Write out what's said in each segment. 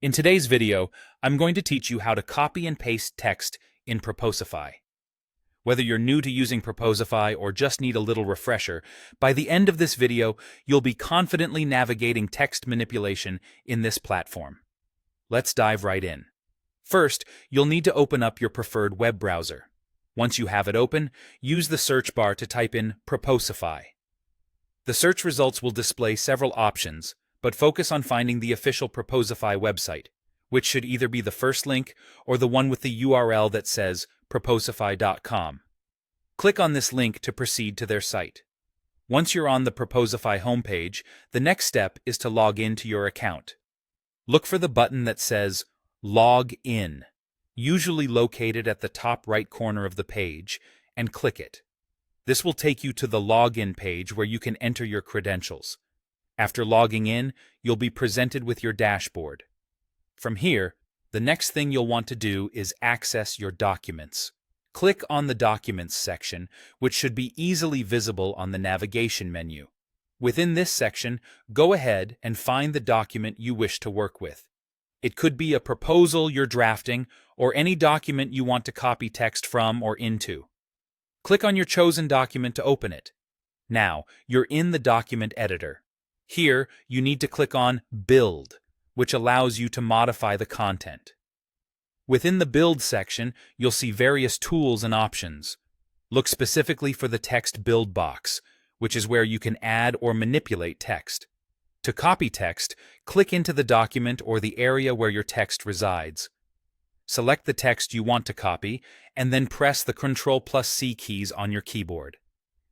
In today's video, I'm going to teach you how to copy and paste text in Proposify. Whether you're new to using Proposify or just need a little refresher, by the end of this video, you'll be confidently navigating text manipulation in this platform. Let's dive right in. First, you'll need to open up your preferred web browser. Once you have it open, use the search bar to type in Proposify. The search results will display several options, but focus on finding the official Proposify website, which should either be the first link or the one with the URL that says proposify.com. Click on this link to proceed to their site. Once you're on the Proposify homepage, the next step is to log in to your account. Look for the button that says Log In, usually located at the top right corner of the page, and click it. This will take you to the login page where you can enter your credentials. After logging in, you'll be presented with your dashboard. From here, the next thing you'll want to do is access your documents. Click on the Documents section, which should be easily visible on the navigation menu. Within this section, go ahead and find the document you wish to work with. It could be a proposal you're drafting or any document you want to copy text from or into. Click on your chosen document to open it. Now, you're in the document editor. Here, you need to click on Build, which allows you to modify the content. Within the Build section, you'll see various tools and options. Look specifically for the Text Build box, which is where you can add or manipulate text. To copy text, click into the document or the area where your text resides. Select the text you want to copy, and then press the Ctrl+C keys on your keyboard.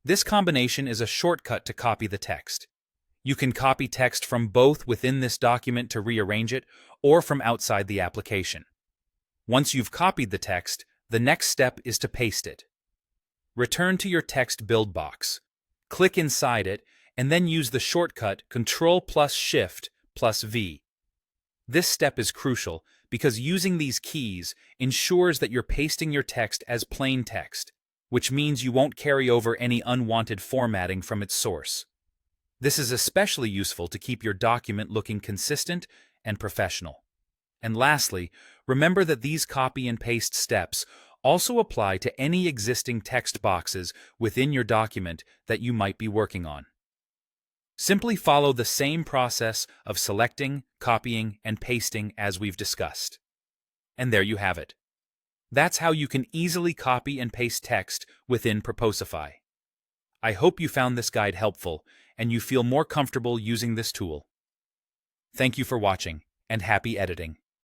This combination is a shortcut to copy the text. You can copy text from both within this document to rearrange it, or from outside the application. Once you've copied the text, the next step is to paste it. Return to your text build box. Click inside it, and then use the shortcut Ctrl+Shift+V. This step is crucial because using these keys ensures that you're pasting your text as plain text, which means you won't carry over any unwanted formatting from its source. This is especially useful to keep your document looking consistent and professional. And lastly, remember that these copy and paste steps also apply to any existing text boxes within your document that you might be working on. Simply follow the same process of selecting, copying, and pasting as we've discussed. And there you have it. That's how you can easily copy and paste text within Proposify. I hope you found this guide helpful and you feel more comfortable using this tool. Thank you for watching, and happy editing.